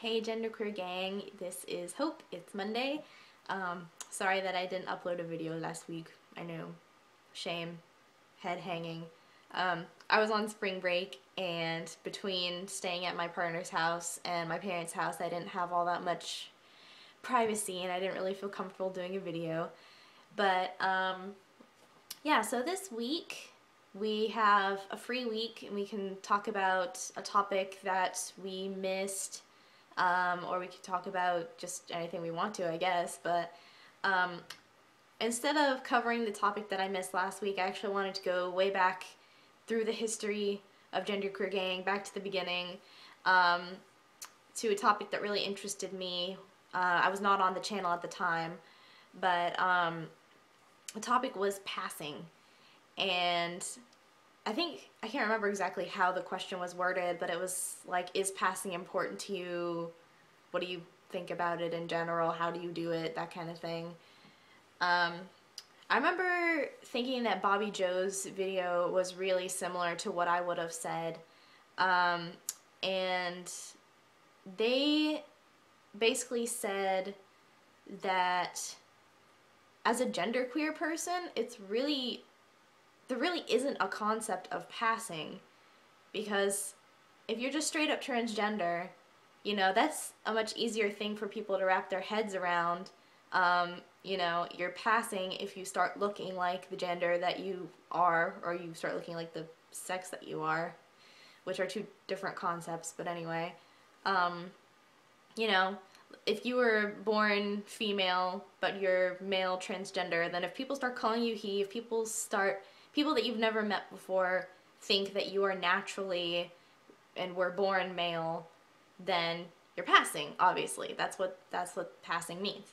Hey Genderqueer gang, this is Hope. It's Monday. Sorry that I didn't upload a video last week. I know, shame, head hanging. I was on spring break, and between staying at my partner's house and my parents' house, I didn't have all that much privacy and I didn't really feel comfortable doing a video. But yeah, so this week we have a free week and we can talk about a topic that we missed, or we could talk about just anything we want to, I guess. But instead of covering the topic that I missed last week, I actually wanted to go way back through the history of Genderqueer gang, back to the beginning, to a topic that really interested me. I was not on the channel at the time, but the topic was passing. And I can't remember exactly how the question was worded, but it was like, is passing important to you? What do you think about it in general? How do you do it? That kind of thing. I remember thinking that Bobby Joe's video was really similar to what I would have said. And they basically said that as a genderqueer person, there really isn't a concept of passing, because if you're just straight up transgender, you know, that's a much easier thing for people to wrap their heads around. You know, you're passing if you start looking like the gender that you are, or you start looking like the sex that you are, which are two different concepts, but anyway. You know, if you were born female but you're male transgender, then if people start calling you he, if people that you've never met before think that you are naturally and were born male, then you're passing, obviously. That's what passing means.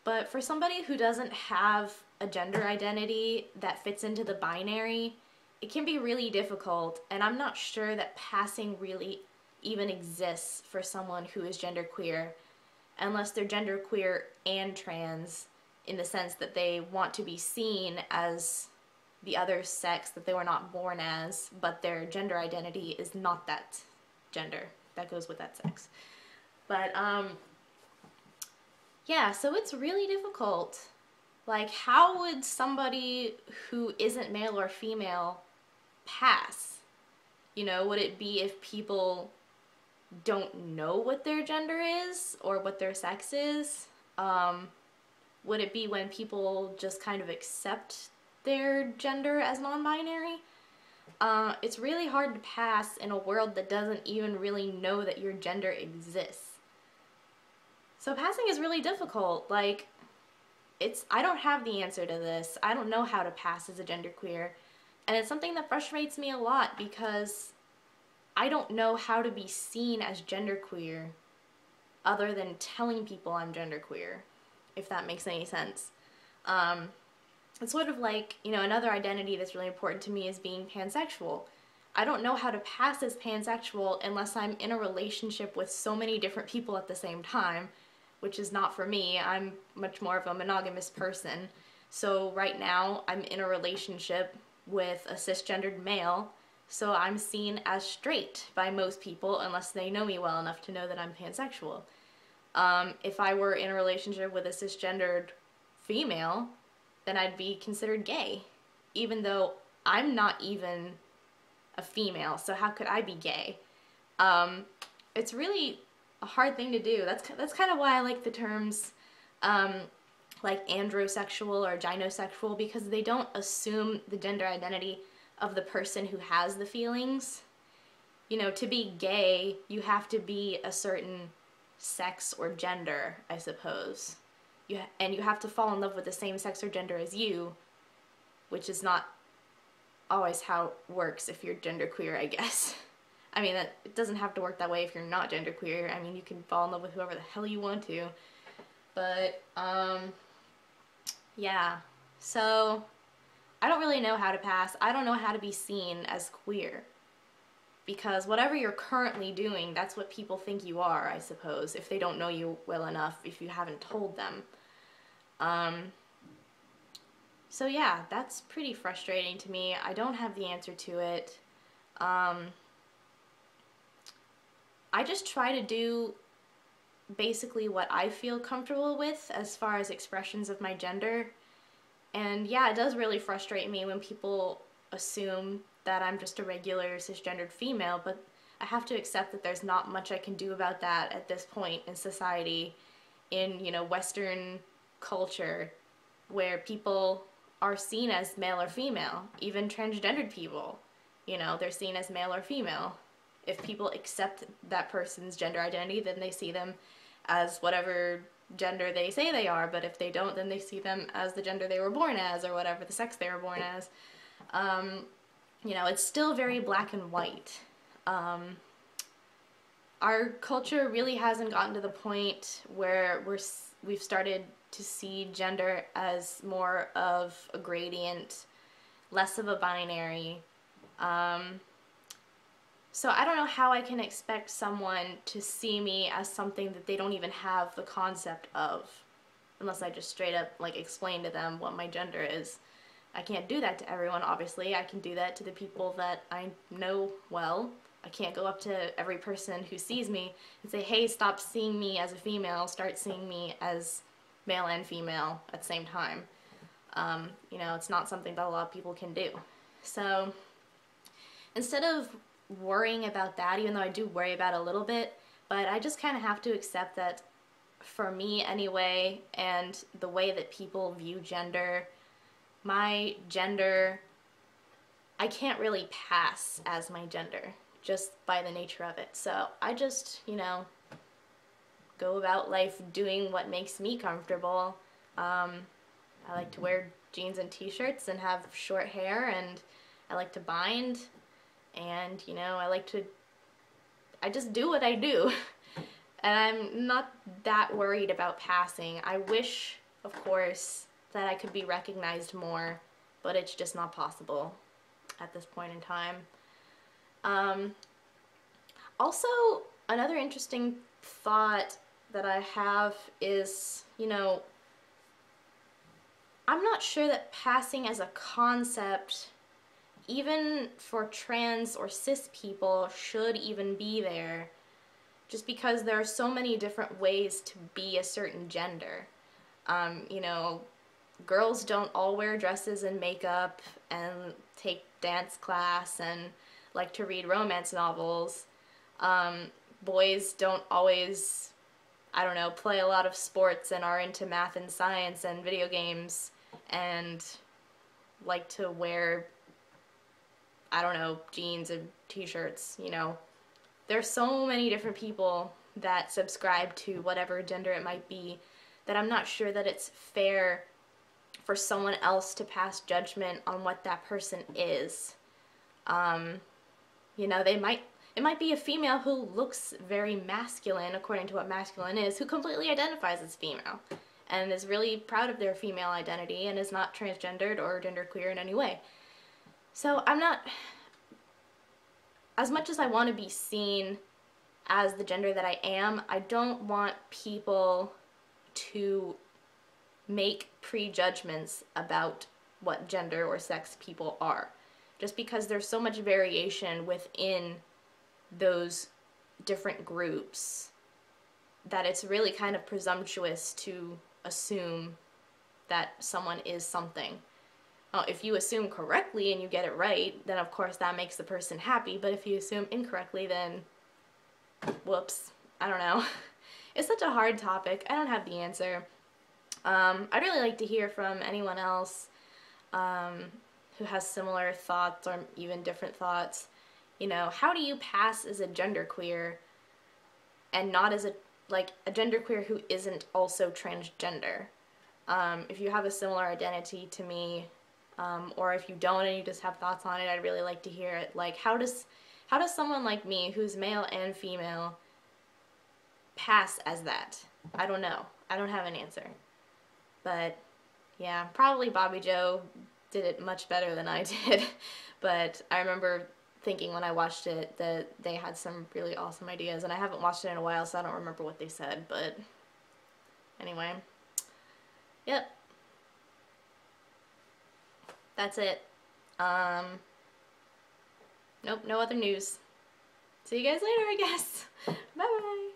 But for somebody who doesn't have a gender identity that fits into the binary, it can be really difficult, and I'm not sure that passing really even exists for someone who is genderqueer, unless they're genderqueer and trans, in the sense that they want to be seen as the other sex that they were not born as, but their gender identity is not that gender that goes with that sex. But yeah, so it's really difficult. Like, how would somebody who isn't male or female pass? You know, would it be if people don't know what their gender is or what their sex is? Would it be when people just kind of accept their gender as non-binary? It's really hard to pass in a world that doesn't even really know that your gender exists. So passing is really difficult. Like, I don't have the answer to this. I don't know how to pass as a genderqueer. And it's something that frustrates me a lot, because I don't know how to be seen as genderqueer other than telling people I'm genderqueer, if that makes any sense. It's sort of like, you know, another identity that's really important to me is being pansexual. I don't know how to pass as pansexual unless I'm in a relationship with so many different people at the same time, which is not for me. I'm much more of a monogamous person. So right now I'm in a relationship with a cisgendered male, so I'm seen as straight by most people unless they know me well enough to know that I'm pansexual. If I were in a relationship with a cisgendered female, then I'd be considered gay, even though I'm not even a female, so how could I be gay? It's really a hard thing to do. That's kind of why I like the terms like androsexual or gynosexual, because they don't assume the gender identity of the person who has the feelings. You know, to be gay, you have to be a certain sex or gender, I suppose. And you have to fall in love with the same sex or gender as you, which is not always how it works if you're genderqueer, I guess. I mean, it doesn't have to work that way if you're not genderqueer. I mean, you can fall in love with whoever the hell you want to. But, yeah. So, I don't really know how to pass. I don't know how to be seen as queer. Because whatever you're currently doing, that's what people think you are, I suppose, if they don't know you well enough, if you haven't told them. So yeah, that's pretty frustrating to me. I don't have the answer to it. I just try to do basically what I feel comfortable with as far as expressions of my gender. And yeah, it does really frustrate me when people assume that I'm just a regular cisgendered female, but I have to accept that there's not much I can do about that at this point in society, in, you know, Western culture, where people are seen as male or female. Even transgendered people, you know, they're seen as male or female. If people accept that person's gender identity, then they see them as whatever gender they say they are, but if they don't, then they see them as the gender they were born as, or whatever the sex they were born as. You know, it's still very black and white. Our culture really hasn't gotten to the point where we've started to see gender as more of a gradient, less of a binary. So I don't know how I can expect someone to see me as something that they don't even have the concept of, unless I just straight up like explain to them what my gender is. I can't do that to everyone, obviously. I can do that to the people that I know well. I can't go up to every person who sees me and say, hey, stop seeing me as a female, start seeing me as male and female at the same time. You know, it's not something that a lot of people can do. So instead of worrying about that, even though I do worry about it a little bit, but I just kind of have to accept that for me anyway, and the way that people view gender, my gender, I can't really pass as my gender just by the nature of it. So I just, you know, go about life doing what makes me comfortable. I like to wear jeans and t-shirts and have short hair, and I like to bind, and, you know, I just do what I do. And I'm not that worried about passing. I wish, of course, that I could be recognized more, but it's just not possible at this point in time. Also, another interesting thought that I have is, you know, I'm not sure that passing as a concept, even for trans or cis people, should even be there, just because there are so many different ways to be a certain gender. You know, girls don't all wear dresses and makeup and take dance class and like to read romance novels. Boys don't always, I don't know, play a lot of sports and are into math and science and video games and like to wear, I don't know, jeans and t-shirts, you know. There's so many different people that subscribe to whatever gender it might be that I'm not sure that it's fair for someone else to pass judgment on what that person is. You know, it might be a female who looks very masculine according to what masculine is, who completely identifies as female and is really proud of their female identity and is not transgendered or genderqueer in any way. So I'm not, as much as I want to be seen as the gender that I am, I don't want people to make prejudgments about what gender or sex people are, just because there's so much variation within those different groups that it's really kind of presumptuous to assume that someone is something. If you assume correctly and you get it right, then of course that makes the person happy, but if you assume incorrectly, then whoops, I don't know. It's such a hard topic. I don't have the answer. I'd really like to hear from anyone else who has similar thoughts or even different thoughts. You know, how do you pass as a genderqueer and not as a genderqueer who isn't also transgender? If you have a similar identity to me, or if you don't and you just have thoughts on it, I'd really like to hear it. Like, how does someone like me, who's male and female, pass as that? I don't know. I don't have an answer. But yeah, probably Bobby Joe did it much better than I did. But I remember thinking when I watched it that they had some really awesome ideas, and I haven't watched it in a while, so I don't remember what they said, but anyway. Yep. That's it. Nope, no other news. See you guys later, I guess. Bye-bye.